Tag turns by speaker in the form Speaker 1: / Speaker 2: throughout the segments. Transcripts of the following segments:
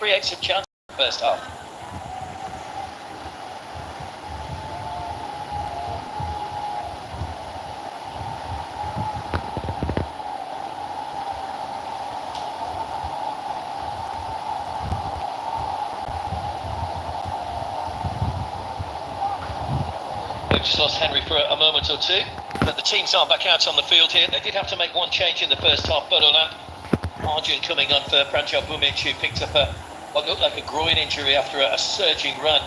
Speaker 1: creates a chance in the first half. We've just lost Henry for a moment or two, but the teams aren't back out on the field here. They did have to make one change in the first half. Bodoland, Arjun coming on for Pranjal Bhumic, who picked up what looked like a groin injury after a surging run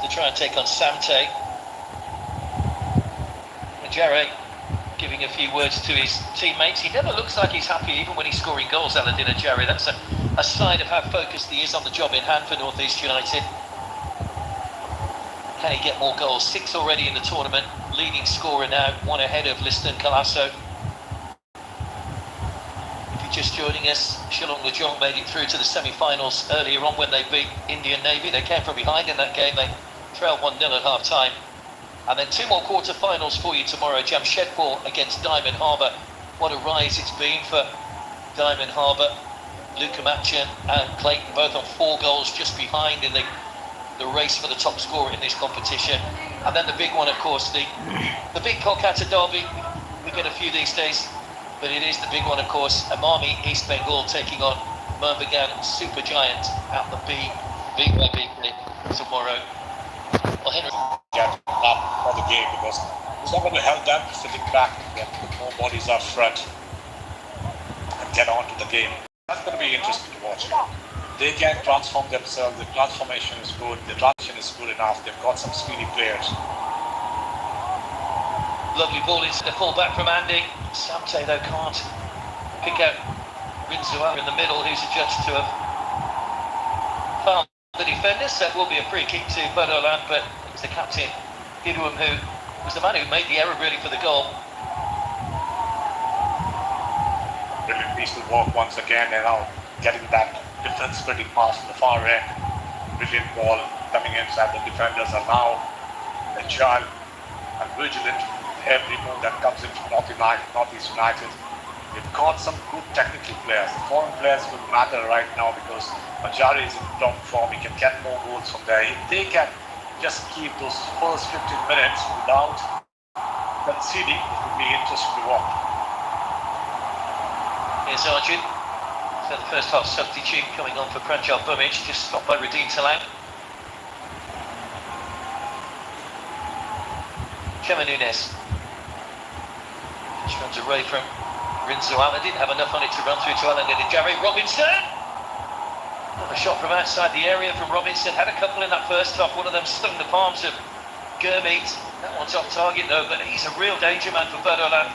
Speaker 1: to try and take on Samte. Ajare giving a few words to his teammates. He never looks like he's happy, even when he's scoring goals, Aladin Ajare. That's a sign of how focused he is on the job in hand for North East United. Can he get more goals? 6 already in the tournament. Leading scorer now, 1 ahead of Liston-Colasso. If you're just joining us, Shillong Lejong made it through to the semi-finals earlier on when they beat Indian Navy. They came from behind in that game. They trailed 1-0 at half-time. And then 2 more quarter-finals for you tomorrow. Jamshedpur against Diamond Harbour. What a rise it's been for Diamond Harbour. Luka Machin and Clayton both on 4 goals, just behind in the race for the top scorer in this competition. And then the big one, of course, the big Kolkata derby. We get a few these days, but it is the big one, of course. Amami East Bengal taking on Mumbagan Super Giant at the BYB tomorrow. Well, Henry.
Speaker 2: Get up for the game, because it's not going to help them sitting back and put more bodies up front and get on to the game. That's going to be interesting to watch. They can transform themselves. The transformation is good. The transition is good enough. They've got some speedy players.
Speaker 1: Lovely ball into the full-back from Andy. Samte, though, can't pick out Rinzua in the middle, who's adjudged to have fouled the defenders. That will be a free kick to Bodoland, but it was the captain, Gideon, who was the man who made the error, really, for the goal.
Speaker 2: Brilliant piece of work once again, and now getting that defense splitting pass from the far end. Brilliant ball coming inside. The defenders are now agile and vigilant. Every move that comes in from Northeast United. They've got some good technical players. The foreign players will matter right now because Ajare is in top form. He can get more goals from there. If they can just keep those first 15 minutes without conceding, it will be interesting to watch.
Speaker 1: Here's Arjun. So the first half substitute coming on for Pranjal Bhumic, just stopped by Radin Talang. Chema Nunes. Just runs away from Rinzua. Didn't have enough on it to run through to Alan Ajare. Robinson! A shot from outside the area from Robinson. Had a couple in that first half. One of them stung the palms of Gurmeet. That one's off target though, but he's a real danger man for Bodoland.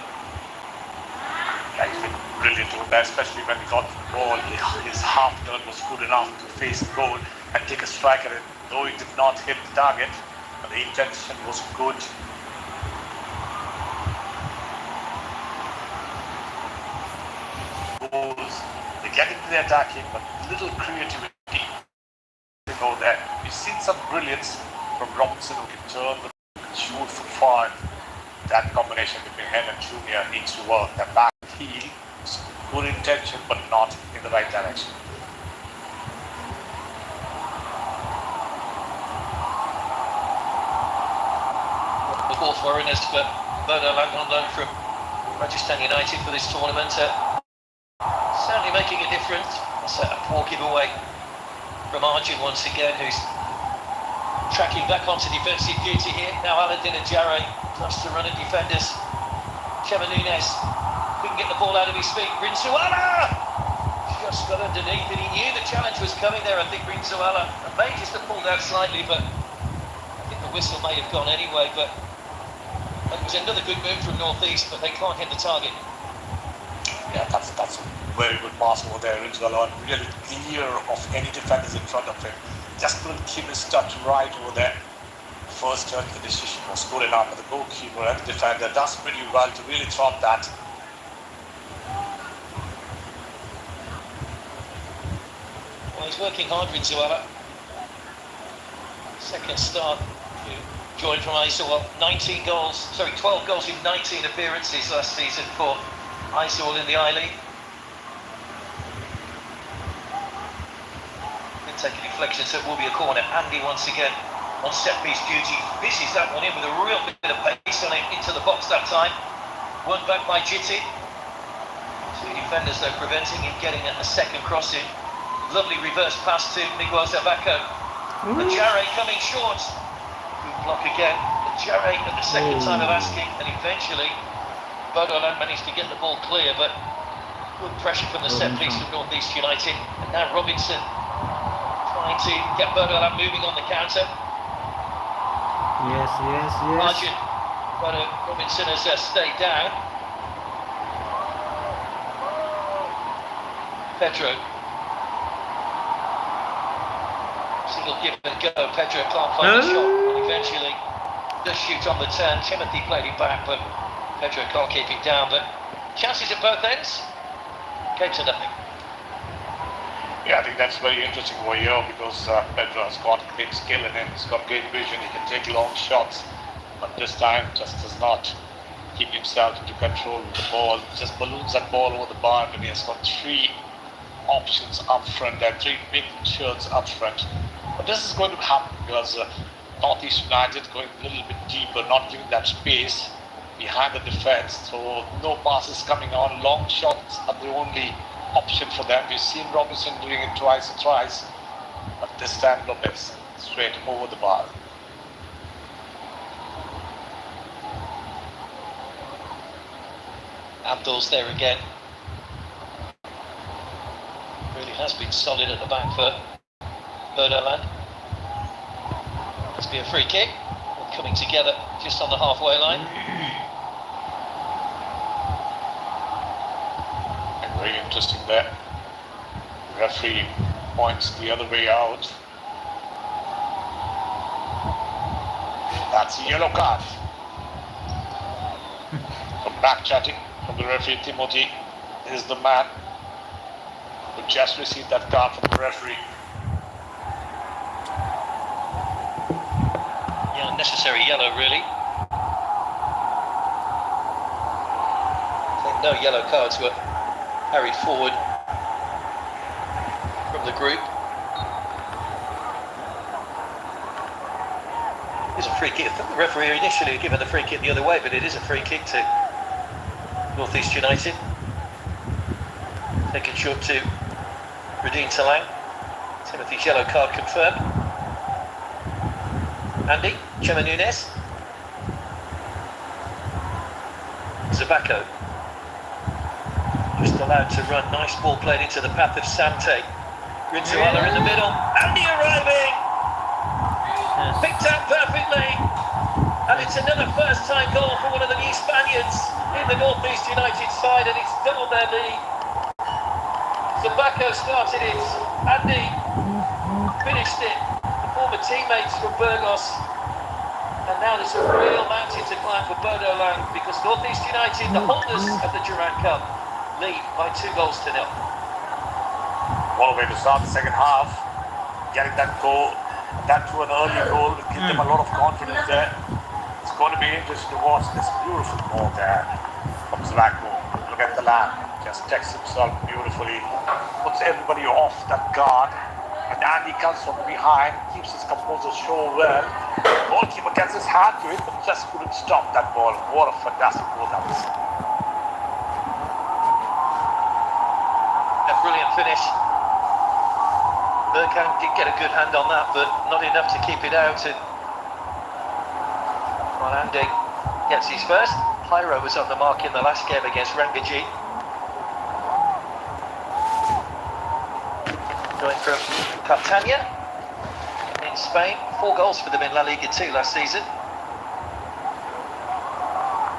Speaker 2: Brilliant over there, especially when he got the ball. His half turn was good enough to face the goal and take a strike at it, though he did not hit the target, but the intention was good. Goals, they get into the attacking, but little creativity to go there. We've seen some brilliance from Robinson, who can turn the shoot from far. That combination between him and Junior needs to work. That back heel, good intention, but not in the right direction.
Speaker 1: The fourth foreigners, but Bodoland on loan from Rajasthan United for this tournament. Certainly making a difference. That's a poor giveaway from Arjun once again, who's tracking back onto defensive duty here. Now Aladin Ajare plus the running defenders. Chema Nunes couldn't get the ball out of his feet. Rinzuala just got underneath it. He knew the challenge was coming there, I think, Rinzuala. And may just have pulled out slightly, but I think the whistle may have gone anyway. But it was another good move from North East, but they can't hit the target.
Speaker 2: Yeah, that's a very good pass over there. Rinzuala really clear of any defenders in front of him. Just couldn't keep his touch right over there. First turn, the decision was good enough, but the goalkeeper and the defender does pretty well to really stop that.
Speaker 1: Well, he's working hard, Rinzuala. Second start, joined from Aizawl. 12 goals in 19 appearances last season for Aizawl in the I-League. take a deflection, so it will be a corner. Andy once again on set-piece duty, fishes that one in with a real bit of pace on it into the box that time. Won back by Jitty. Two defenders though preventing him getting a second crossing. Lovely reverse pass to Miguel Zabako. And Jarre coming short. Good block again. And Jarre at the second time of asking, and eventually Bodoland managed to get the ball clear, but good pressure from the set-piece from North East United. And now Robinson trying to get Bodoland moving on the counter.
Speaker 3: Yes.
Speaker 1: Margin, but Robinson has stayed down. Pedro. Single give and go. Pedro can't find the shot. And eventually does shoot on the turn. Timothy played it back, but Pedro can't keep it down. But chances at both ends came to nothing.
Speaker 2: Yeah, I think that's very interesting over here because Pedro has got great skill in him. He's got great vision. He can take long shots, but this time just does not keep himself into control of the ball. Just balloons that ball over the bar, and he has got three options up front and three big shirts up front. But this is going to happen because North East United going a little bit deeper, not giving that space behind the defense. So no passes coming on. Long shots are the only option for them. We've seen Robinson doing it twice and twice, but this time Lopez straight over the bar.
Speaker 1: Abdul's there again. Really has been solid at the back for Bodoland. Must be a free kick. All coming together just on the halfway line.
Speaker 2: And very interesting there. The referee points the other way out. That's a yellow card. From back chatting from the referee, Timothy is the man who just received that card from the referee.
Speaker 1: Yeah, unnecessary yellow really. I think no yellow cards were carried forward from the group. It's a free kick. I think the referee initially had given the free kick the other way, but it is a free kick to North East United. Taken short to Radin Talang. Timothy's yellow card confirmed. Andy, Chema Nunes. Zabako. Just allowed to run. Nice ball played into the path of Sante. Rintuala in the middle. Andy arriving! Picked out perfectly. And it's another first-time goal for one of the new Spaniards in the North East United side, and it's doubled their lead. Zabako started it. Andy finished it. The former teammates from Burgos. And now there's a real mountain to climb for Bodoland because North East United, the holders of the Durand Cup, lead by 2-0.
Speaker 2: What a way to start the second half. Getting that goal, that to an early goal, will give them a lot of confidence there. It's going to be interesting to watch this beautiful ball there from Zabako. Look at the lad, just checks himself beautifully, puts everybody off that guard. And Andy comes from behind, keeps his composure so well. The goalkeeper gets his hand to it, but just couldn't stop that ball. What a fantastic goal that was.
Speaker 1: A brilliant finish. N.khilikhang did get a good hand on that, but not enough to keep it out. And while Andy gets his first, Pyro was on the mark in the last game against Rangaji. Going from Catania in Spain, 4 goals for them in La Liga 2 last season.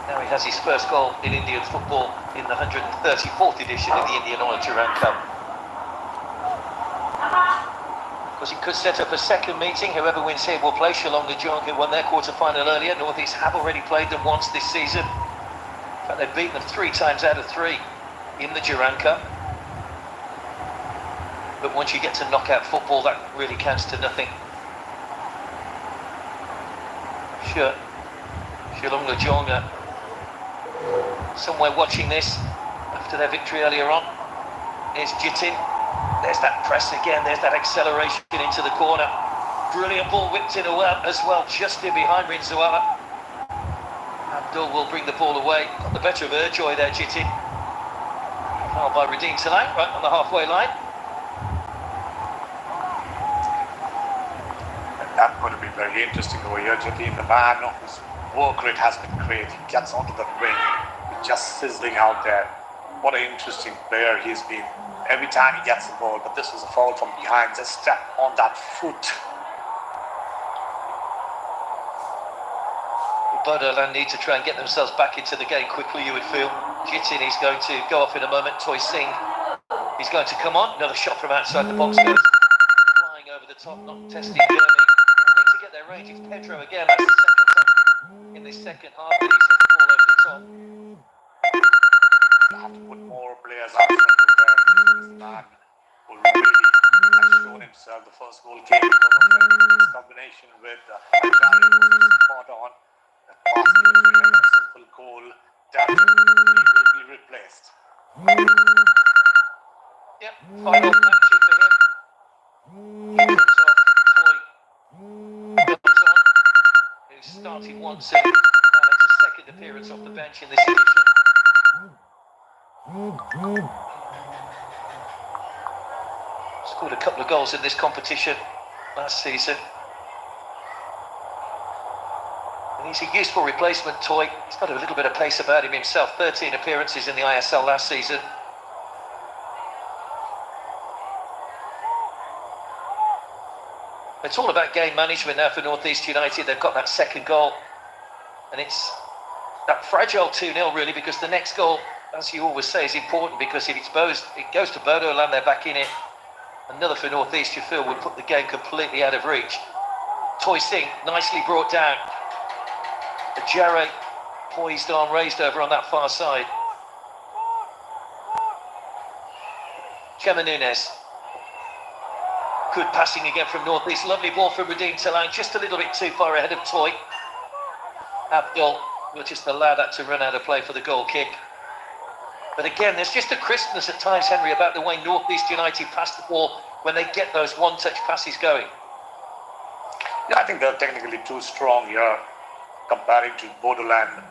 Speaker 1: Now he has his first goal in Indian football in the 134th edition of the Indian Oil Durand Cup. Because it could set up a second meeting. Whoever wins here will play Shillong Lajong, who won their quarter-final earlier. North East have already played them once this season. In fact, they've beaten them 3 times out of 3 in the Durand Cup. But once you get to knockout football, that really counts to nothing. Sure, Shillong Lajong somewhere watching this after their victory earlier on. Here's Jitin There's that press again, there's that acceleration into the corner. Brilliant ball whipped in as well, just in behind Rinzuala. Abdul will bring the ball away. Got the better of Urjoy there, Jitin. Fouled by N.khilikhang right on the halfway line.
Speaker 2: And that's going to be very interesting over here. Jitin, the man whose work rate has been great. He gets onto the wing, just sizzling out there. What an interesting player he's been. Every time he gets the ball, but this was a foul from behind. Just step on that foot.
Speaker 1: Bodoland need to try and get themselves back into the game quickly, you would feel. Jitin is going to go off in a moment. Toy Singh, he's going to come on. Another shot from outside the box goes flying over the top, not testing Germany. They need to get their range. It's Pedro again. That's the second time in this second half that he's hit the ball over the top.
Speaker 2: You have to put more players out front of them. This man who really has shown himself. The first goal came because of his combination with Ajay, who was spot on. The pass given to him, a simple goal. That he will be replaced.
Speaker 1: Yep, final action for him. He comes off. Toy comes on, who started once and now makes a second appearance off the bench in this edition. Scored a couple of goals in this competition last season. And he's a useful replacement, Toy. He's got a little bit of pace about him himself. 13 appearances in the ISL last season. It's all about game management now for North East United. They've got that second goal. And it's that fragile 2-0 really, because the next goal, as you always say, is important, because if it goes to Bodoland, they're back in it. Another for North East, you feel, would put the game completely out of reach. Toy Singh, nicely brought down. Jarre poised on, raised over on that far side. Chema Nunes. Good passing again from North East. Lovely ball from N.khilikhang, just a little bit too far ahead of Toy. Abdul will just allow that to run out of play for the goal kick. But again, there's just a crispness at times, Henry, about the way North East United pass the ball when they get those one-touch passes going.
Speaker 2: Yeah, I think they're technically too strong here comparing to Bodoland.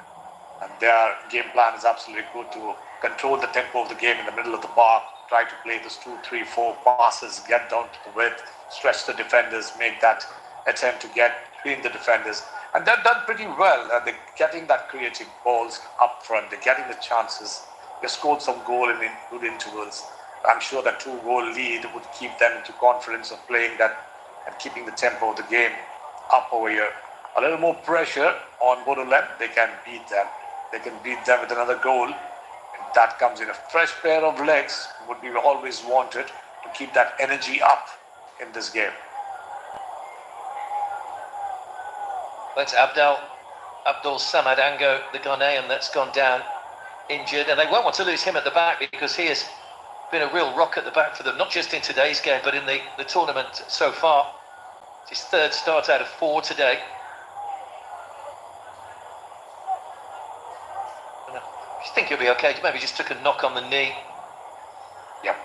Speaker 2: And their game plan is absolutely good to control the tempo of the game in the middle of the park, try to play those 2, 3, 4 passes, get down to the width, stretch the defenders, make that attempt to get between the defenders. And they've done pretty well. They're getting that creative balls up front. They're getting the chances. They scored some goal in good intervals. I'm sure that 2-goal lead would keep them into confidence of playing that and keeping the tempo of the game up over here. A little more pressure on Bodoland. They can beat them. They can beat them with another goal. And that comes in. A fresh pair of legs would be always wanted to keep that energy up in this game.
Speaker 1: That's Abdul Samad Ango, the Ghanaian that's gone down injured, and they won't want to lose him at the back because he has been a real rock at the back for them, not just in today's game but in the tournament so far. It's his third start out of 4 today. I think he'll be okay. Maybe just took a knock on the knee.
Speaker 2: Yep.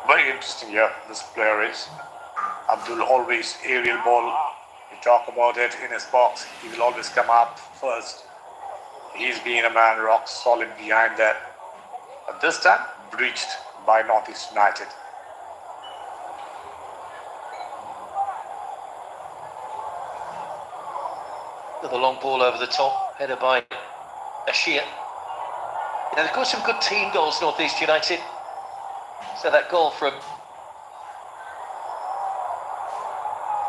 Speaker 2: Very interesting, yeah, this player is. Abdul always aerial ball. We talk about it in his box. He will always come up first. He's been a man rock solid behind that. But this time, breached by North East United.
Speaker 1: The long ball over the top, headed by Ashia. They've got some good team goals, North East United. So that goal from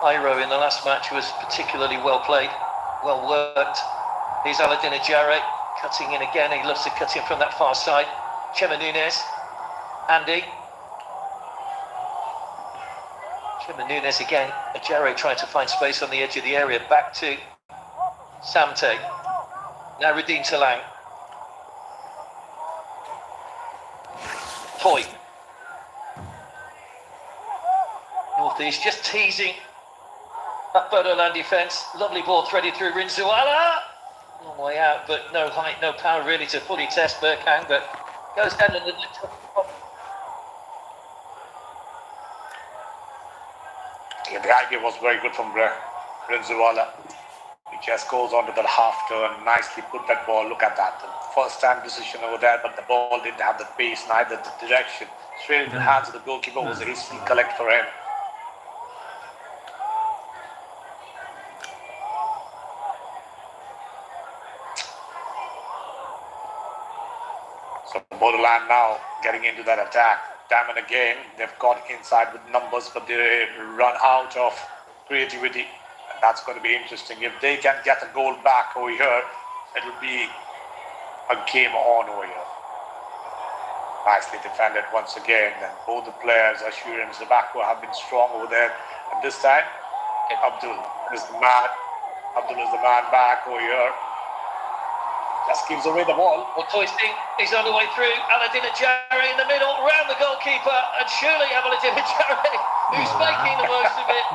Speaker 1: Iro in the last match was particularly well played, well worked. Here's Aladdin Ajare cutting in again. He loves to cut in from that far side. Chema Nunes, Andy. Chema Nunes again. Ajare trying to find space on the edge of the area. Back to Samte. Now N.khilikhang. Toy. North East just teasing that Bodoland defence. Lovely ball threaded through Rinzuala. Long way out, but no height, no power really to fully test N.khilikhang, but Goes down in the
Speaker 2: Yeah, the idea was very good from Renzuala. He just goes onto the half turn, nicely put that ball. Look at that. The first time decision over there, but the ball didn't have the pace, neither the direction. Straight into the hands of the goalkeeper was a hasty collect for him. So Bodoland now getting into that attack. Time and again, they've got inside with numbers, but they run out of creativity. And that's going to be interesting. If they can get a goal back over here, it will be a game on over here. Nicely defended once again. And both the players, Ashur and Zabako, have been strong over there. And this time, Abdul is the man. Abdul is the man back over here. Just gives away the ball.
Speaker 1: Well, Toysting is on the way through. Aladinejare in the middle, round the goalkeeper, and surely Aladinejare, who's making the most of it.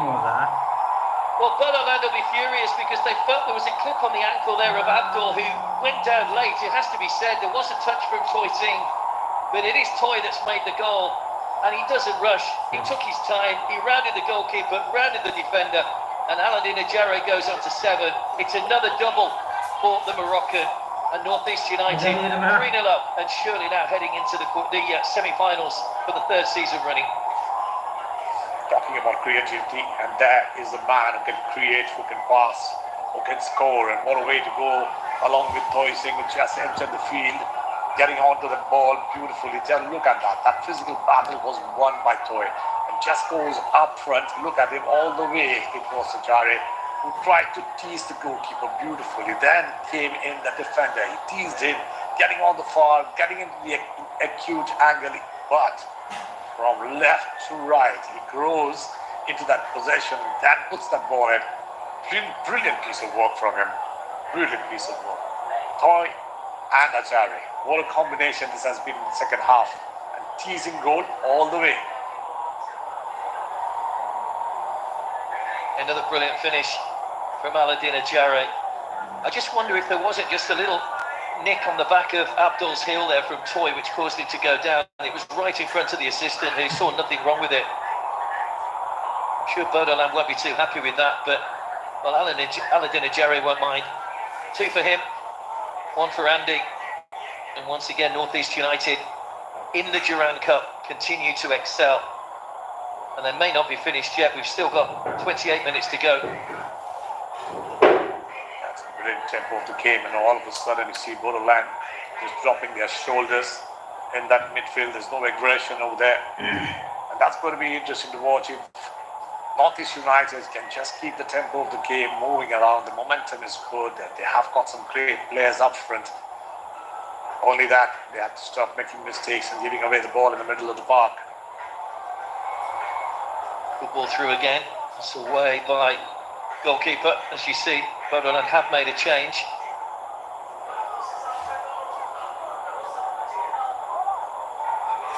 Speaker 1: Well, Bodoland will be furious because they felt there was a clip on the ankle there of Abdul, who went down late. It has to be said, there was a touch from Toysting, but it is Toy that's made the goal, and he doesn't rush. He took his time, he rounded the goalkeeper, rounded the defender, and Aladinejare goes on to 7. It's another double for the Moroccan. And North East United 3-0 up, and surely now heading into the semi-finals for the 3rd season running.
Speaker 2: Talking about creativity, and there is a man who can create, who can pass, who can score, and what a way to go along with Toy Singh, who just entered the field, getting onto the ball beautifully. Just look at that. That physical battle was won by Toy, and just goes up front. Look at him all the way. It was Sajari who tried to tease the goalkeeper beautifully. Then came in the defender. He teased him, getting on the far, getting into the acute angle. But from left to right, he grows into that possession. That puts that ball in. Brilliant piece of work from him. Brilliant piece of work. Toy and Ajari. What a combination this has been in the second half. And teasing goal all the way.
Speaker 1: Another brilliant finish from Aladinejare. I just wonder if there wasn't just a little nick on the back of Abdul's heel there from Toy, which caused him to go down. It was right in front of the assistant, who saw nothing wrong with it. I'm sure Bodoland won't be too happy with that, but well, Aladinejare won't mind. 2 for him, 1 for Andy, and once again North East United in the Durand Cup continue to excel. And they may not be finished yet. We've still got 28 minutes to go.
Speaker 2: That's a brilliant tempo of the game, and all of a sudden you see Bodoland just dropping their shoulders in that midfield. There's no aggression over there. And that's going to be interesting to watch if North East United can just keep the tempo of the game moving around. The momentum is good. They have got some great players up front. Only that, they have to stop making mistakes and giving away the ball in the middle of the park.
Speaker 1: Good ball through again. It's away by goalkeeper. As you see, Bodoland have made a change.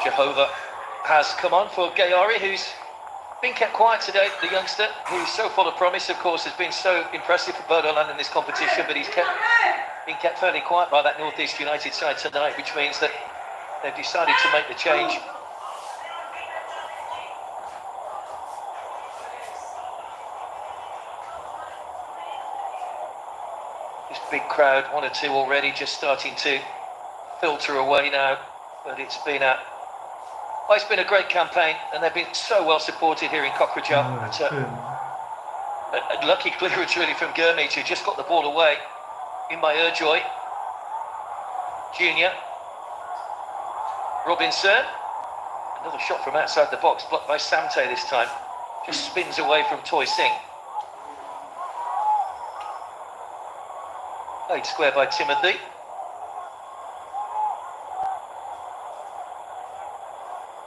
Speaker 1: Jehovah has come on for Gayari, who's been kept quiet today. The youngster, who's so full of promise, of course, has been so impressive for Bodoland in this competition, but he's been kept fairly quiet by that North East United side tonight, which means that they've decided to make the change. This big crowd, 1 or 2 already, just starting to filter away now, but it's been a great campaign, and they've been so well supported here in Cockradger. A lucky clearance really from Gurmeet, who just got the ball away in by Urjoy. Junior. Robinson. Another shot from outside the box, blocked by Samte this time. Just spins away from Toy Singh. Played square by Timothy.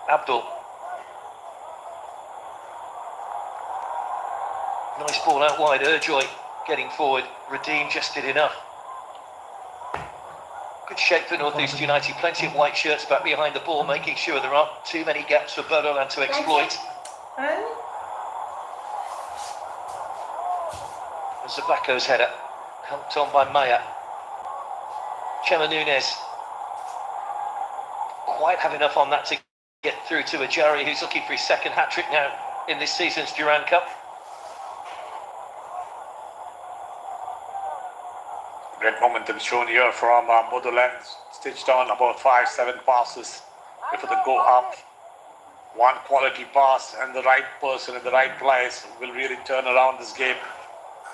Speaker 1: Abdul. Nice ball out wide. Urjoy getting forward. Redeem just did enough. Good shape for North East United. Plenty of white shirts back behind the ball, making sure there aren't too many gaps for Bodoland to exploit. Zabako's header, helped on by Maya. Chema Nunes. quite have enough on that to get through to Ajari, who's looking for his second hat-trick now in this season's Durand Cup.
Speaker 2: Great momentum shown here from Bodoland. Stitched on about 5-7 passes before they go up. One quality pass and the right person in the right place will really turn around this game,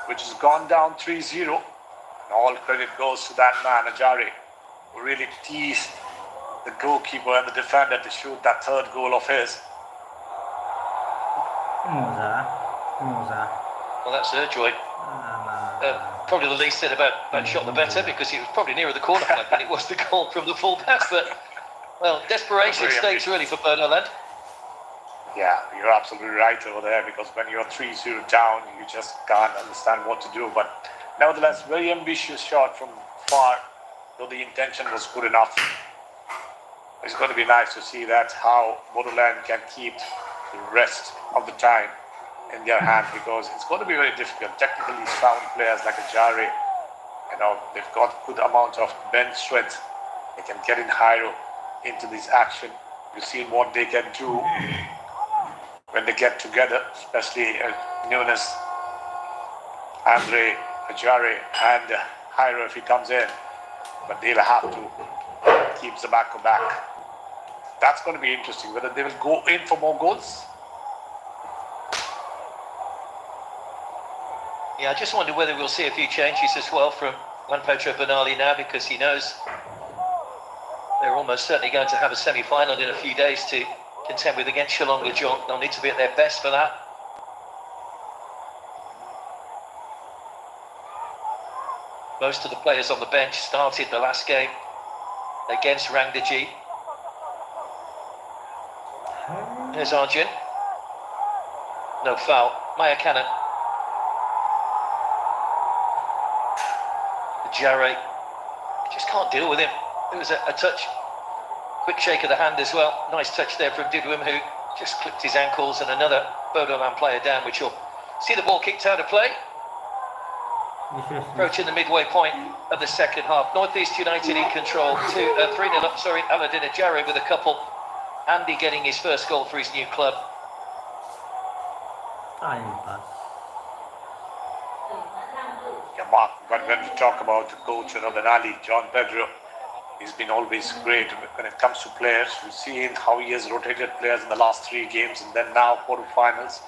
Speaker 2: which has gone down 3-0. And all credit goes to that man, Ajari, who really teased the goalkeeper and the defender to shoot that third goal of his.
Speaker 1: Well, that's Urjoy. Probably the least said about that shot, the better, because he was probably nearer the corner flag than it was the goal from the full-back. But, well, desperation stakes really for Bodoland.
Speaker 2: Yeah, you're absolutely right over there, because when you're 3-0 down, you just can't understand what to do. But nevertheless, very ambitious shot from far, though the intention was good enough. It's going to be nice to see that how Bodoland can keep the rest of the time in their hand, because it's going to be very difficult. Technically sound players like Ajari, they've got good amount of bench strength. They can get in higher into this action. You've seen what they can do when they get together, especially Nunes, Andre, Ajari, and Jairo if he comes in. But they'll have to keep Zabako back. That's going to be interesting, whether they will go in for more goals.
Speaker 1: Yeah, I just wonder whether we'll see a few changes as well from Juan Pedro Bernali now, because he knows they're almost certainly going to have a semi-final in a few days to contend with against Shillong-Lajong. They'll need to be at their best for that. Most of the players on the bench started the last game against Rangdaji. There's Arjun. No foul. Maya Cannon. Jarre. Just can't deal with him. It was a touch. Quick shake of the hand as well. Nice touch there from Didwim, who just clipped his ankles, and another Bodoland player down, which you'll see the ball kicked out of play. Approaching the midway point of the second half. North East United in control. 3-0 up, sorry. Aladdin Ajari with a couple. Andy getting his first goal for his new club.
Speaker 2: Yeah, Mark, but when we talk about the coach, Bernali, John Pedro, he's been always great when it comes to players. We've seen how he has rotated players in the last 3 games, and then now quarterfinals.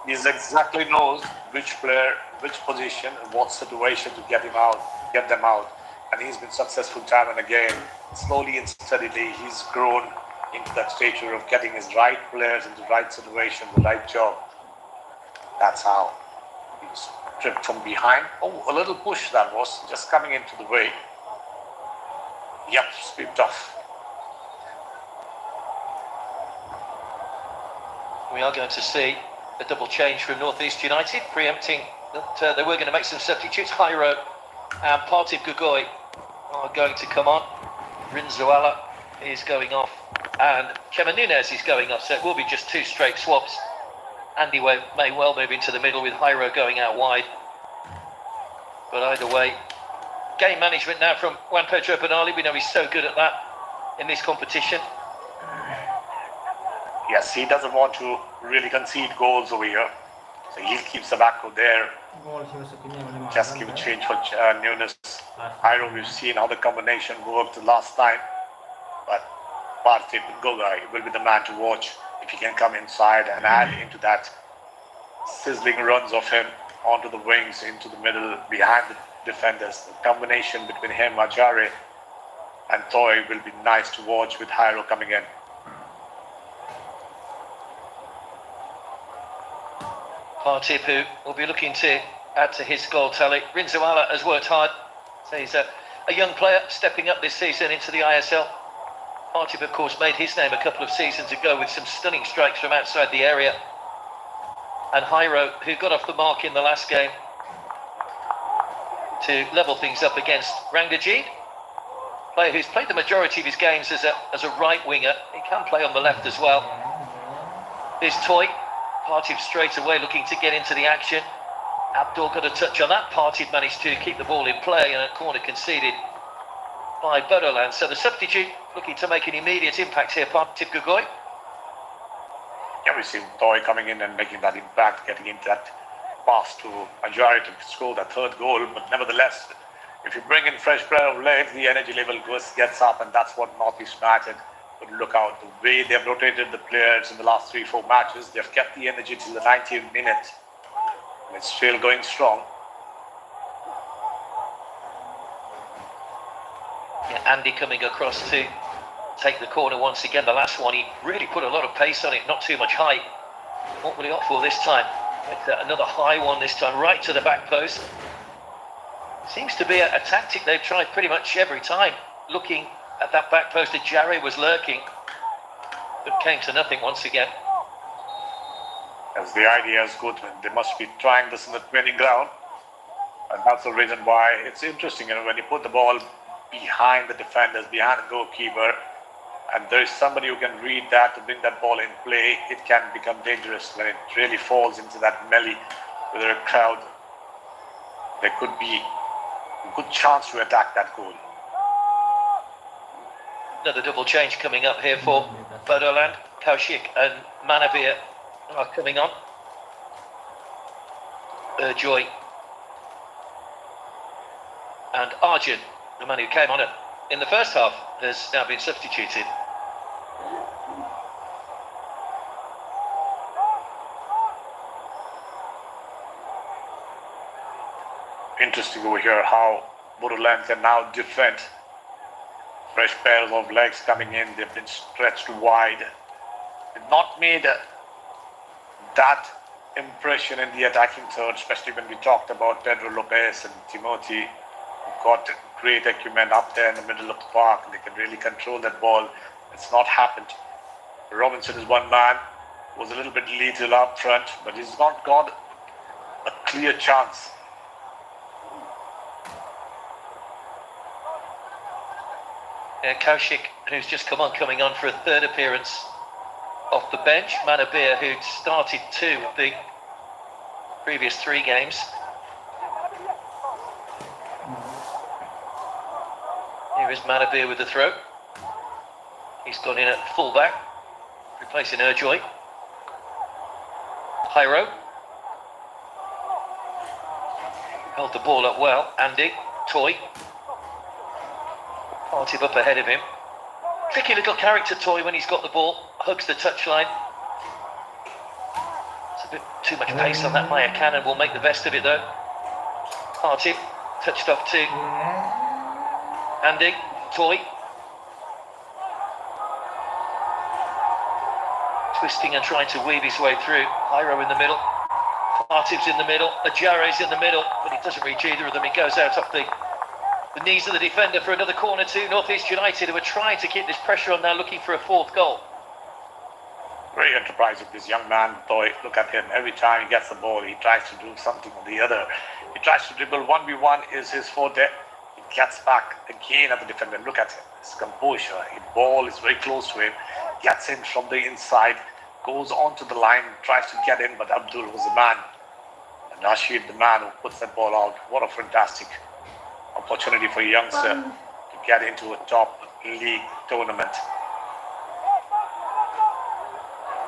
Speaker 2: He exactly knows which player, which position, and what situation to get them out. And he's been successful time and again. Slowly and steadily, he's grown into that stature of getting his right players in the right situation, the right job. That's how he's tripped from behind. Oh, a little push that was, just coming into the way. Yep, swept off.
Speaker 1: We are going to see a double change from North East United, preempting that they were going to make some substitutes. Jairo and Partib Gugoi are going to come on. Rinzoala is going off, and Kevin Nunes is going off, so it will be just 2 straight swaps. Andy may well move into the middle with Jairo going out wide. But either way, game management now from Juan Pedro Bernali. We know he's so good at that in this competition.
Speaker 2: Yes, he doesn't want to really concede goals over here. So he'll keep Zabako there. Just give a change for Nunes. Jairo, we've seen how the combination worked the last time. But Partib Gugoi will be the man to watch if he can come inside and add into that sizzling runs of him onto the wings, into the middle, behind the defenders. The combination between him, Ajari, and Toy will be nice to watch with Jairo coming in.
Speaker 1: Partib, who will be looking to add to his goal tally. Rinzoala has worked hard. So he's a young player stepping up this season into the ISL. Partib, of course, made his name a couple of seasons ago with some stunning strikes from outside the area. And Jairo, who got off the mark in the last game to level things up against Rangdaji. Player who's played the majority of his games as a right winger. He can play on the left as well. Here's Toy. Partib straight away looking to get into the action. Abdul got a touch on that. Partib managed to keep the ball in play, and a corner conceded by Bodoland. So the substitute looking to make an immediate impact here, Partip Gugoi.
Speaker 2: Yeah, we see Toy coming in and making that impact, getting into that pass to Ajari to score the third goal. But nevertheless, if you bring in fresh pair of legs, the energy level gets up, and that's what Northeast United would look out. The way they've rotated the players in the last 3-4 matches, they've kept the energy till the 90th minute. And it's still going strong.
Speaker 1: Yeah, Andy coming across to take the corner once again. The last one, he really put a lot of pace on it, not too much height. What will he opt for this time? Another high one this time, right to the back post. Seems to be a tactic they've tried pretty much every time. Looking at that back post, Ajari was lurking, but came to nothing once again.
Speaker 2: As the idea is good, they must be trying this in the training ground. And that's the reason why it's interesting, when you put the ball behind the defenders, behind the goalkeeper, and there is somebody who can read that to bring that ball in play, it can become dangerous when it really falls into that melee with a crowd. There could be a good chance to attack that goal.
Speaker 1: Another double change coming up here for Bodoland. Kaushik and Manavir are coming on. Joy and Arjun, the man who came on in the first half, has now been substituted.
Speaker 2: Interesting over here how Bodoland can now defend. Fresh pairs of legs coming in, they've been stretched wide. They've not made that impression in the attacking third, especially when we talked about Pedro Lopez and Timothy, who've got great acumen up there in the middle of the park, and they can really control that ball. It's not happened. Robinson is one man, was a little bit lethal up front, but he's not got a clear chance.
Speaker 1: Kaushik, who's just coming on for a third appearance off the bench. Manabir, who'd started 2 of the previous 3 games. Here is Manabir with the throw. He's gone in at fullback, replacing Urjoy. Hyro held the ball up well. Andy, Toy. Partip up ahead of him. Tricky little character, Toy, when he's got the ball. Hugs the touchline. It's a bit too much pace on that. Maya Cannon will make the best of it though. Partip touched off to Andy, Toy. Twisting and trying to weave his way through. Hyro in the middle. Partip's in the middle. Ajare's in the middle, but he doesn't reach either of them. He goes out off the knees of the defender for another corner to Northeast United, who are trying to keep this pressure on now, looking for a 4th goal.
Speaker 2: Very enterprising, this young man, Toy. Look at him. Every time he gets the ball, he tries to do something or the other. He tries to dribble. 1v1 is his forte. He gets back again at the defender. Look at him. His composure. The ball is very close to him. Gets in from the inside. Goes onto the line. Tries to get in, but Abdul was the man. And Rashid, the man who puts that ball out. What a fantastic opportunity for a youngster to get into a top league tournament.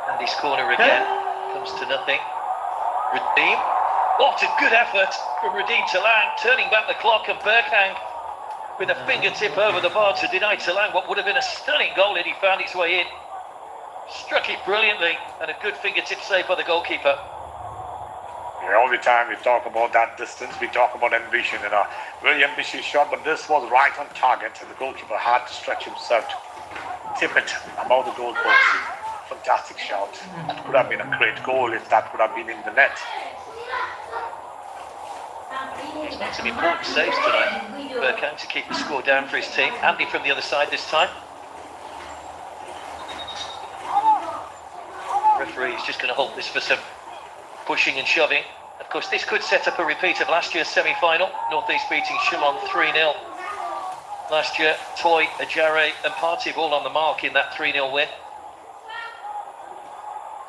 Speaker 1: And his corner again comes to nothing. Radim, what a good effort from Radim Talang, turning back the clock, and Berkhang with a fingertip over the bar to deny Talang what would have been a stunning goal if he found its way in. Struck it brilliantly, and a good fingertip save by the goalkeeper.
Speaker 2: Yeah, all the time we talk about that distance, we talk about ambition, and a very ambitious shot, but this was right on target, and the goalkeeper had to stretch himself to tip it above the goalpost. Fantastic shot. It could have been a great goal if that would have been in the net.
Speaker 1: He's made some important saves tonight. Berkhang to keep the score down for his team. Andy from the other side this time. The referee is just going to hold this for some pushing and shoving. Of course, this could set up a repeat of last year's semi-final. Northeast beating Shillong 3-0. Last year, Toy, Ajare and Partip all on the mark in that 3-0 win.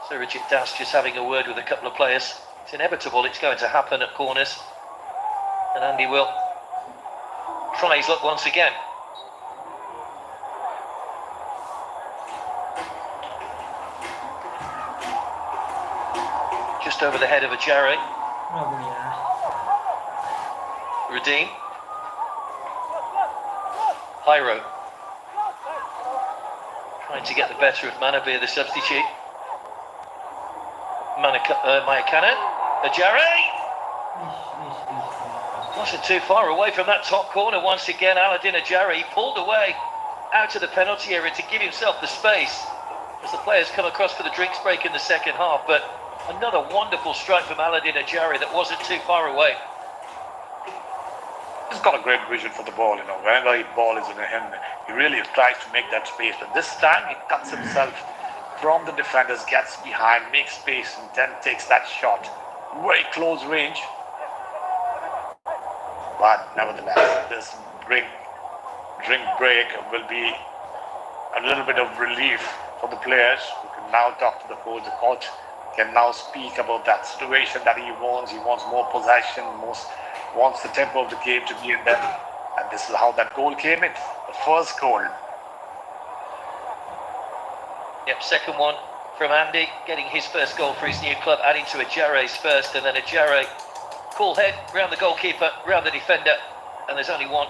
Speaker 1: Surajit Das just having a word with a couple of players. It's inevitable, it's going to happen at corners. And Andy will try his luck once again. Just over the head of Ajare.
Speaker 3: Oh yeah.
Speaker 1: Redeem. Hyro. Trying to get the better of Manabir, the substitute. Mayakanen. Ajare. Wasn't too far away from that top corner once again. Aladdin Ajare, he pulled away out of the penalty area to give himself the space as the players come across for the drinks break in the second half. But another wonderful strike from Aladdin Ajare that wasn't too far away.
Speaker 2: He's got a great vision for the ball, you know. Whenever the ball is in him, he really tries to make that space. But this time, he cuts himself from the defenders, gets behind, makes space, and then takes that shot. Very close range. But nevertheless, this drink break will be a little bit of relief for the players who can now talk to the coach. The coach can now speak about that situation that he wants. He wants more possession, wants the tempo of the game to be in them. And this is how that goal came in. The first goal.
Speaker 1: Yep, second one from Andy, getting his first goal for his new club, adding to Ajare's first, and then Ajare, cool head, round the goalkeeper, round the defender, and there's only one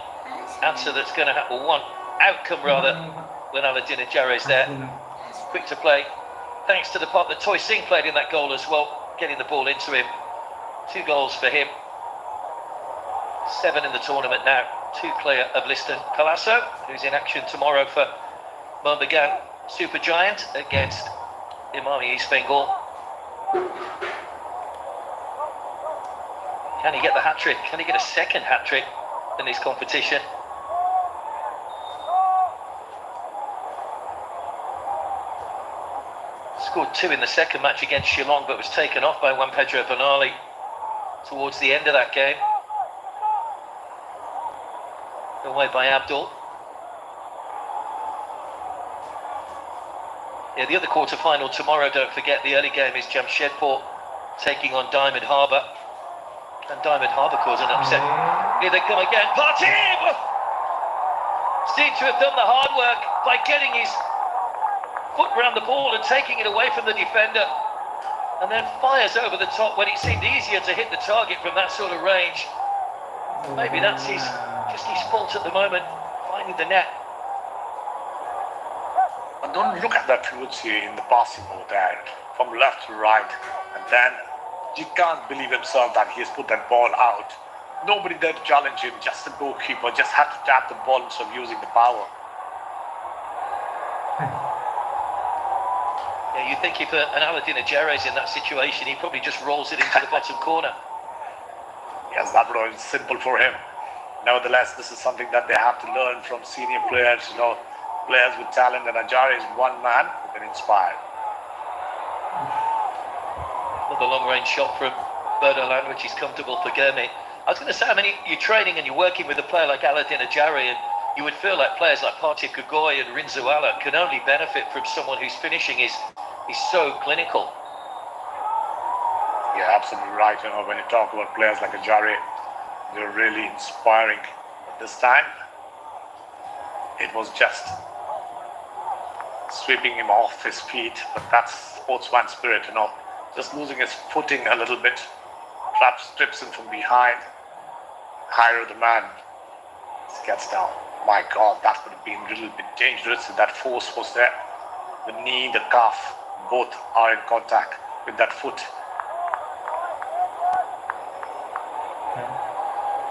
Speaker 1: answer that's going to happen, one outcome rather, when Aladdin Ajare's there. Quick to play, thanks to the part that Toy Singh played in that goal as well, getting the ball into him. 2 goals for him, 7 in the tournament now, 2 clear of Liston Colasso, who's in action tomorrow for Mumbagan Super Giant against Imami East Bengal. Can he get the hat-trick? Can he get a second hat-trick in this competition? Scored 2 in the second match against Shillong, but was taken off by Juan Pedro Bernali towards the end of that game. Away by Abdul. Yeah, the other quarter-final tomorrow, don't forget, the early game is Jamshedpur taking on Diamond Harbour. And Diamond Harbour caused an upset. Here they come again. Partib! Seemed to have done the hard work by getting his foot round the ball and taking it away from the defender. And then fires over the top when it seemed easier to hit the target from that sort of range. Maybe that's just his fault at the moment, finding the net.
Speaker 2: But don't look at that fluency in the passing mode there, from left to right. And then you can't believe himself that he has put that ball out. Nobody there to challenge him, just the goalkeeper, just had to tap the ball instead of using the power.
Speaker 1: Yeah, you think if an Aladdin Ajare is in that situation, he probably just rolls it into the bottom corner.
Speaker 2: Yes, that was simple for him. Nevertheless, this is something that they have to learn from senior players, you know, players with talent, and Ajare is one man who can inspire.
Speaker 1: Another long-range shot from Bodoland, which is comfortable for Gurmit. I was going to say, I mean, you're training and you're working with a player like Aladdin Ajare, and you would feel like players like Partib Gogoi and Rinzuala can only benefit from someone whose finishing is so clinical.
Speaker 2: Yeah, absolutely right. You know, when you talk about players like Ajare, they're really inspiring. But this time, it was just sweeping him off his feet. But that's sportsman spirit, you know. Just losing his footing a little bit. Strips him from behind. Hyro the man gets down. My God, that would have been a little bit dangerous if that force was there. The knee, the calf, both are in contact with that foot.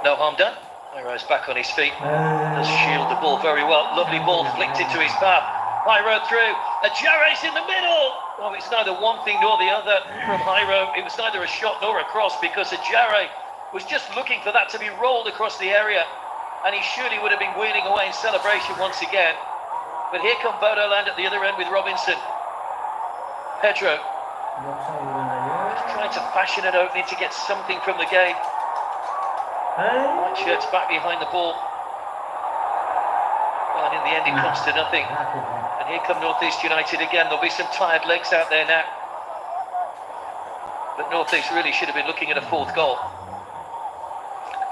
Speaker 1: No harm done. Hyro's back on his feet. Does shield the ball very well. Lovely ball flicked into his path. Hyro through. Ajare's in the middle. Oh, it's neither one thing nor the other from Hyro. It was neither a shot nor a cross because Ajare was just looking for that to be rolled across the area. And he surely would have been wheeling away in celebration once again. But here come Bodoland at the other end with Robinson. Pedro trying to fashion an opening to get something from the game. White shirt's back behind the ball. Well, and in the end it comes to nothing. And here come North East United again. There'll be some tired legs out there now. But North East really should have been looking at a 4th goal.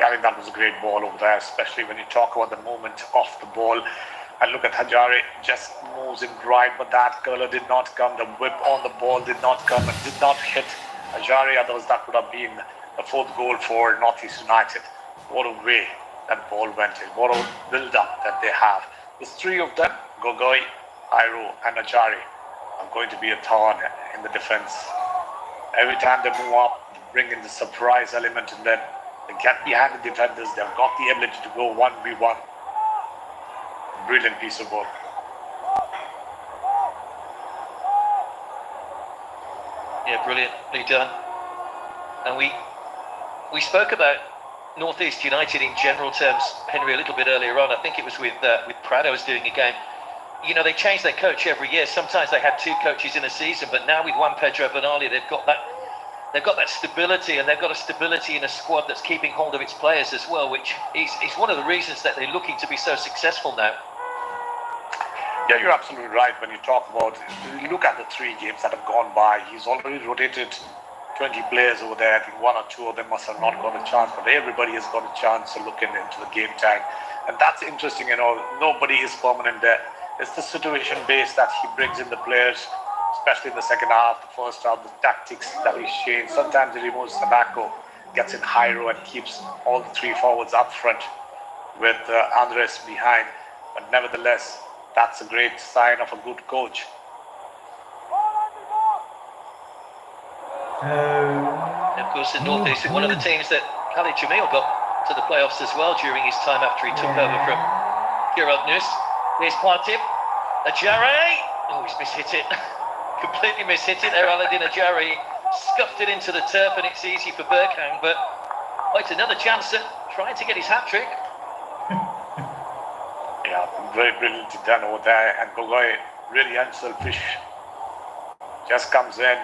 Speaker 2: I think that was a great ball over there, especially when you talk about the movement of the ball. And look at Ajare, just moves in right, but that curler did not come. The whip on the ball did not come and did not hit Ajari, others that would have been the fourth goal for Northeast United. What a way that ball went in. What a build-up that they have. There's three of them, Gogoi, Airo and Ajari, are going to be a thorn in the defense. Every time they move up, they bring in the surprise element in them. They get behind the defenders. They've got the ability to go 1v1. Brilliant piece of work.
Speaker 1: Yeah, brilliantly done. And we spoke about Northeast United in general terms, Henry, a little bit earlier on. I think it was with Prado's doing a game. You know, they change their coach every year. Sometimes they had two coaches in a season, but now with Juan Pedro Bernali, they've got that stability, and they've got a stability in a squad that's keeping hold of its players as well, which is one of the reasons that they're looking to be so successful now.
Speaker 2: Yeah, you're absolutely right. When you talk about, you look at the 3 games that have gone by, he's already rotated 20 players over there. I think 1 or 2 of them must have not got a chance, but everybody has got a chance of looking into the game time. And that's interesting, you know, nobody is permanent there. It's the situation base that he brings in the players, especially in the second half, the first half, the tactics that he's changed. Sometimes he removes Sabako, gets in high row and keeps all the 3 forwards up front with Andres behind. But nevertheless, that's a great sign of a good coach.
Speaker 1: Of course, in Northeast, one of the teams that Khalid Jamil got to the playoffs as well during his time after he took over from Kirov Nus. Here's Platip. Ajari. Oh, he's mishit it. Completely mishit it there, Aladdin Ajari. Scuffed it into the turf, and it's easy for Berkhang, but it's another chance at trying to get his hat-trick.
Speaker 2: Yeah, very brilliantly done over there, and Gogoi, really unselfish. Just comes in,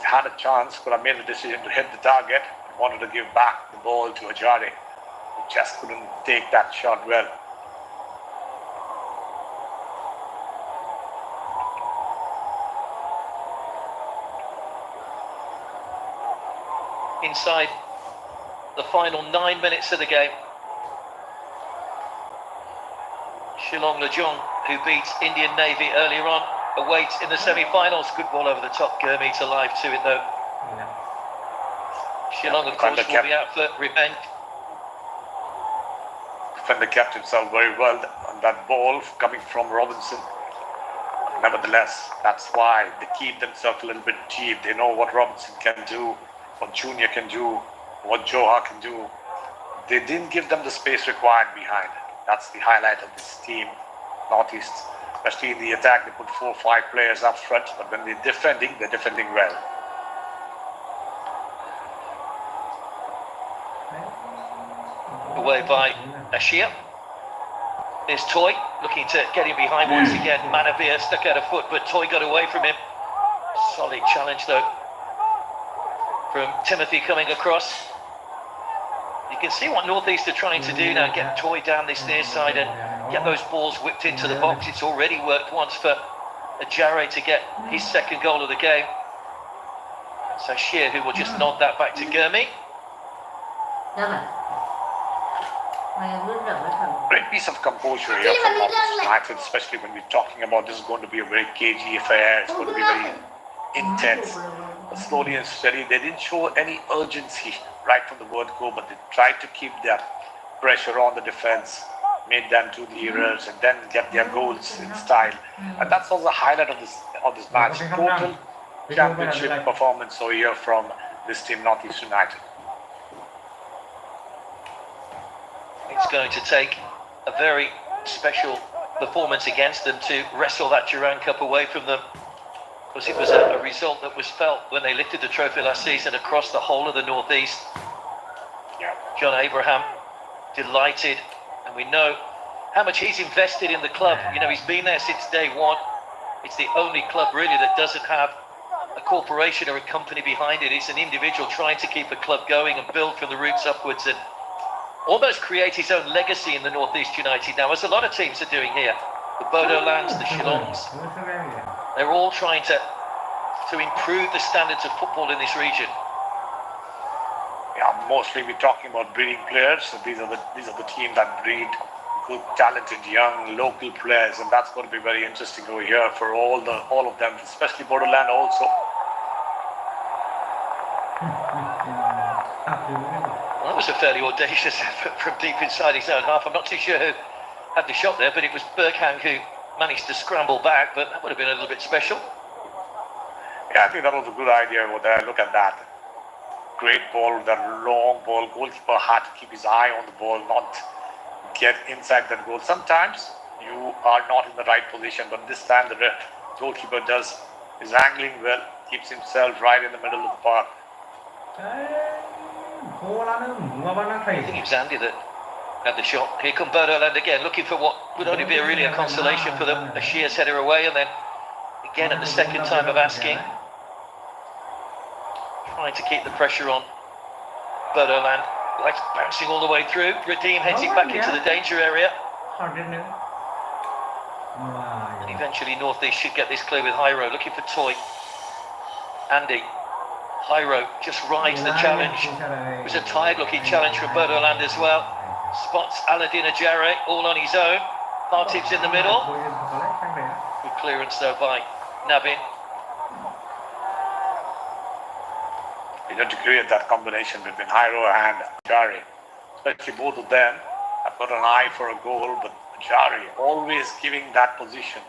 Speaker 2: had a chance, could have made the decision to hit the target, wanted to give back the ball to Ajari, who just couldn't take that shot well.
Speaker 1: Inside the final 9 minutes of the game, Shillong Lejong, who beat Indian Navy earlier on, awaits in the semi-finals. Good ball over the top. Gurmeet alive to it though. Shillong, of course, will be out for revenge.
Speaker 2: Defender kept himself very well on that ball coming from Robinson. Nevertheless, that's why they keep themselves a little bit deep. They know what Robinson can do, what Junior can do, what Johar can do. They didn't give them the space required behind. That's the highlight of this team, Northeast. Especially in the attack, they put 4 or 5 players up front, but when they're defending well.
Speaker 1: Away by Ashia. There's Toy, looking to get him behind once again. Manavir stuck out a foot, but Toy got away from him. Solid challenge though from Timothy coming across. You can see what Northeast are trying to do now, get Toy down this near side and get those balls whipped into the box. It's already worked once for Ajare to get his second goal of the game. So Shear, who will just nod that back to Gurmeet.
Speaker 2: Great piece of composure here from Northeast United, especially when we're talking about this is going to be a very cagey affair. It's going to be very intense. But slowly and steady, they didn't show any urgency right from the word go, but they tried to keep that pressure on the defense, made them do the errors, and then get their goals in style. And that's also the highlight of this match. Total championship performance over here from this team, Northeast United.
Speaker 1: It's going to take a very special performance against them to wrestle that Durand Cup away from them, because it was a result that was felt when they lifted the trophy last season across the whole of the Northeast. John Abraham delighted, and we know how much he's invested in the club. You know, he's been there since day one. It's the only club really that doesn't have a corporation or a company behind it. It's an individual trying to keep a club going and build from the roots upwards and almost create his own legacy in the Northeast United now, as a lot of teams are doing here. The Bodolands, the Shillongs, they're all trying to improve the standards of football in this region.
Speaker 2: Yeah, mostly we're talking about breeding players. So these are the teams that breed good, talented, young, local players, and that's going to be very interesting over here for all of them, especially Bodoland also.
Speaker 1: Well, that was a fairly audacious effort from deep inside his own half. I'm not too sure who had the shot there, but it was N.khilikhang who managed to scramble back, but that would have been a little bit special.
Speaker 2: Yeah, I think that was a good idea over there. Look at that. Great ball, that long ball. Goalkeeper had to keep his eye on the ball, not get inside that goal. Sometimes you are not in the right position, but this time the goalkeeper does is angling well, keeps himself right in the middle of the park.
Speaker 1: I think it was Andy that had the shot. Here come Bodoland again, looking for what would only be really a consolation for them. A shears header away, and then again at the second time of asking. Trying to keep the pressure on Bodoland. Likes bouncing all the way through. Redeem heads it back into the danger area. And eventually North East should get this clear with Hyro. Looking for Toy. Andy. Hyro just rides the challenge. It was a tired looking challenge from Bodoland as well. Spots Aladdin Ajare all on his own. Partib's in the middle. Good clearance though by Nabin.
Speaker 2: You have to create that combination between Hyro and Ajare. Especially both of them have got an eye for a goal, but Ajare always giving that position,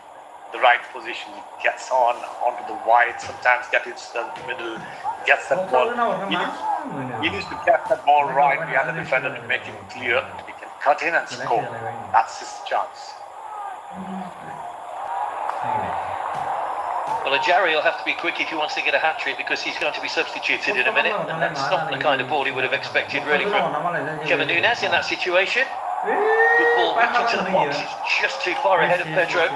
Speaker 2: the right position. He gets onto the wide, sometimes gets into the middle, gets that ball. He needs to get that ball right behind the defender to make it clear. He can cut in and score. That's his chance.
Speaker 1: Well, Ajare will have to be quick if he wants to get a hat-trick, because he's going to be substituted in a minute, and that's not the kind of ball he would have expected really from Kevin Nunes in that situation. Good ball reaching to the box, it's just too far ahead of Pedro.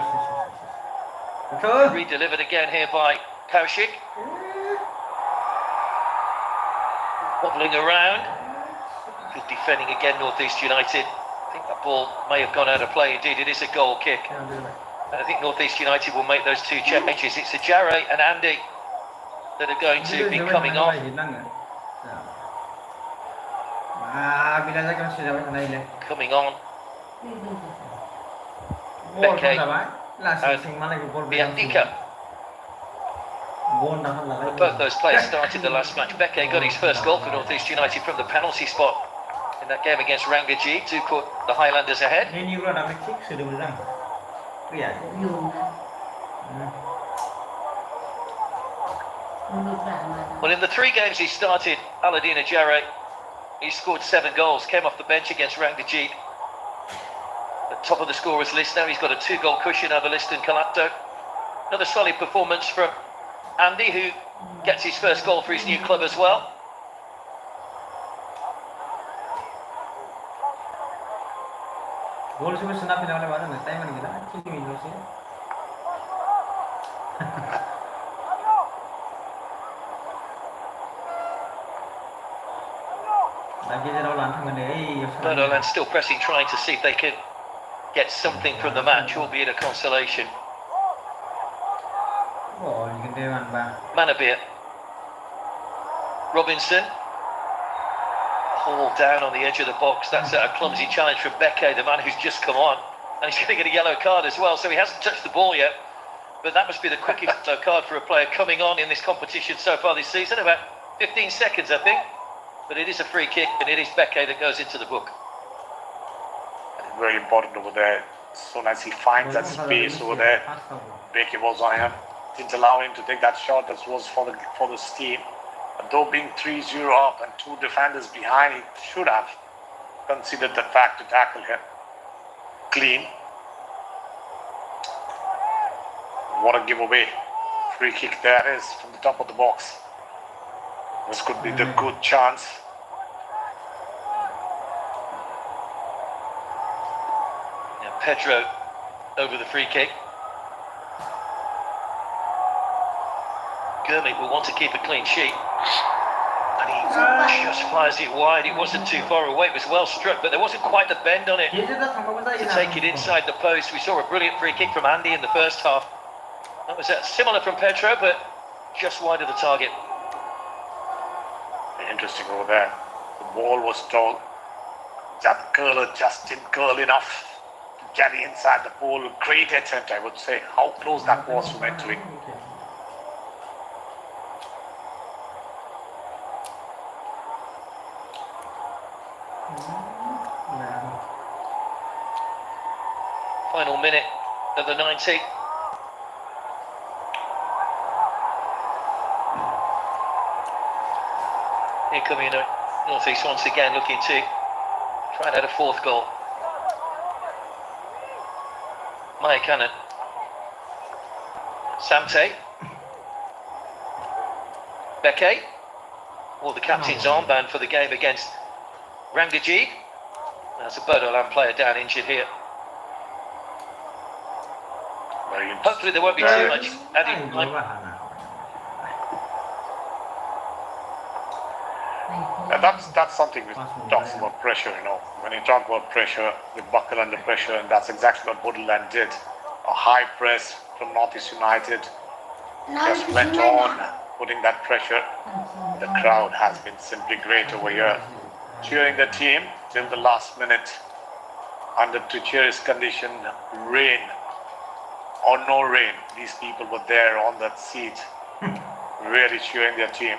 Speaker 1: Re-delivered again here by Kaushik. Wobbling around. Good defending again, North East United. I think that ball may have gone out of play. Indeed, it is a goal kick. I think North East United will make those two changes. It's Ajare and Andy that are going to be coming off. Coming on. Beke and Biandika. Both those players started the last match. Beke got his first goal for North East United from the penalty spot in that game against Rangaji to put the Highlanders ahead. Well, in the 3 games he started, Aladdin Ajare, he scored 7 goals, came off the bench against Rangaji. At top of the scorers list now, he's got a 2-goal cushion over Liston Kalato. Another solid performance from Andy, who gets his first goal for his new club as well. Bodoland still pressing, trying to see if they can get something from the match, albeit a consolation. Manabir. Robinson. Hauled down on the edge of the box. That's a clumsy challenge from Beke, the man who's just come on. And he's going to get a yellow card as well, so he hasn't touched the ball yet. But that must be the quickest yellow card for a player coming on in this competition so far this season. About 15 seconds, I think. But it is a free kick, and it is Beke that goes into the book.
Speaker 2: Very important over there. As soon as he finds that space over there, Beke was on him. Didn't allow him to take that shot. That was for the team. But though being 3-0 up and 2 defenders behind, he should have considered the fact to tackle him. Clean. What a giveaway. Free kick there is from the top of the box. This could be the good chance.
Speaker 1: Now Pedro over the free kick. Gurmit will want to keep a clean sheet. And he just fires it wide. It wasn't too far away. It was well struck, but there wasn't quite the bend on it to take it inside the post. We saw a brilliant free kick from Andy in the first half. That was similar from Pedro, but just wide of the target.
Speaker 2: Interesting over there. The ball was tall. That curler just didn't curl enough to get inside the ball. Great attempt, I would say. How close that was from entering.
Speaker 1: Final minute of the 90. Here coming North East once again, looking to try and add a fourth goal. Maya Cannon. Samte. Beke. Or the captain's armband for the game against Rangajit. There's a Bodoland player down injured here. Hopefully there won't be too much added time.
Speaker 2: That's something which talks about pressure, you know. When you talk about pressure, we buckle under pressure, and that's exactly what Bodoland did. A high press from North East United just went on putting that pressure. The crowd has been simply great over here, cheering the team till the last minute under treacherous condition, rain or no rain. These people were there on that seat, really cheering their team.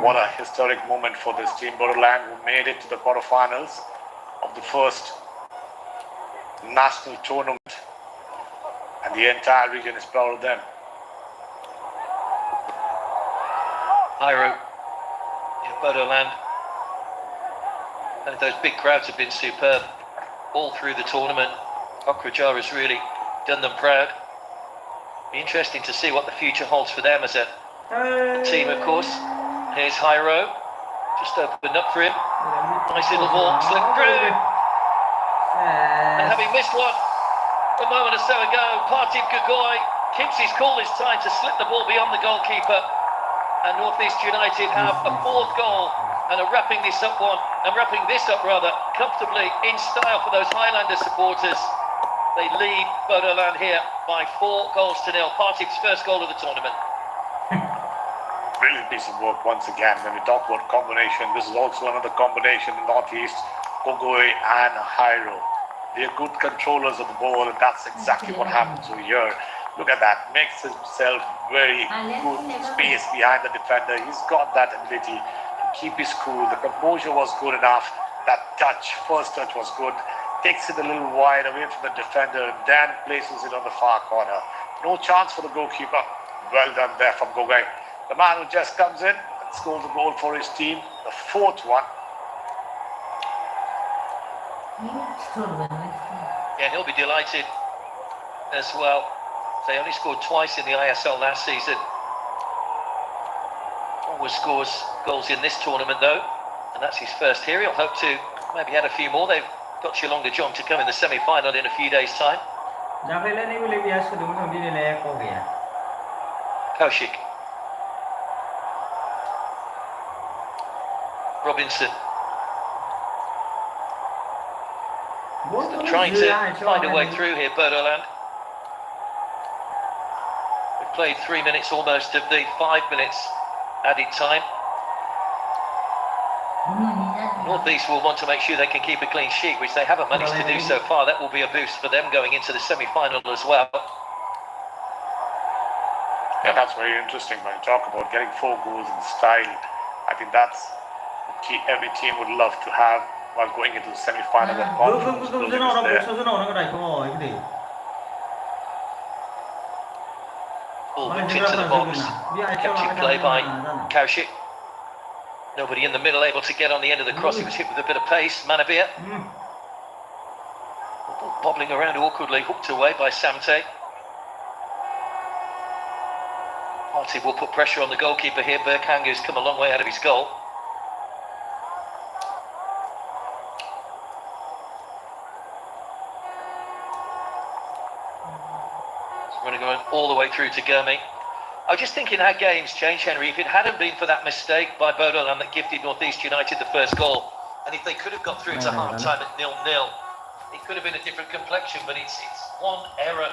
Speaker 2: What a historic moment for this team, Bodoland, who made it to the quarterfinals of the first national tournament, and the entire region is proud of them.
Speaker 1: Hiro, Bodoland. And those big crowds have been superb all through the tournament. QUATAR has really done them proud. Be interesting to see what the future holds for them as a team, of course. Here's Hiro, just opened up for him. Nice little ball, slipped through. And having missed one a moment or so ago, Partib Gogoi keeps his cool this time to slip the ball beyond the goalkeeper. And North East United have a fourth goal and are wrapping this up comfortably in style for those Highlander supporters. They lead Bodoland here by 4 goals to 0. Partib's first goal of the tournament.
Speaker 2: Brilliant piece of work once again. When we talk about combination, this is also another combination in Northeast, Gogoi and Hiro. They are good controllers of the ball, and that's exactly what happens over here. Look at that, makes himself very good space behind the defender. He's got that ability to keep his cool. The composure was good enough. That first touch was good. Takes it a little wide away from the defender, and then places it on the far corner. No chance for the goalkeeper. Well done there from Gogoi. The man who just comes in and scores a goal for his team, the 4th one.
Speaker 1: Yeah, he'll be delighted as well. They only scored twice in the ISL last season. Always scores goals in this tournament though, and that's his first here. He'll hope to maybe add a few more. They've got Shillong-Gajong to come in the semi-final in a few days' time. Kaushik. Robinson. Still trying to find a way through here, Bodoland. We've played 3 minutes almost of the 5 minutes added time. North East will want to make sure they can keep a clean sheet, which they haven't managed to do so far. That will be a boost for them going into the semi-final as well.
Speaker 2: Yeah, that's very interesting when you talk about getting 4 goals in style. I think that's every team would love to have while going into the semi-final. The confidence building is there.
Speaker 1: Ball whipped into the box. Kept in play by Kaushik. Nobody in the middle able to get on the end of the cross. He was hit with a bit of pace. Manabir. Bobbling around awkwardly, hooked away by Samte. Partib will put pressure on the goalkeeper here. N.khilikhang, who's come a long way out of his goal. So we're going to go all the way through to Gurmi. I was just thinking how games change, Henry. If it hadn't been for that mistake by Bodoland that gifted North East United the first goal, and if they could have got through to half-time at 0-0, it could have been a different complexion, but it's one error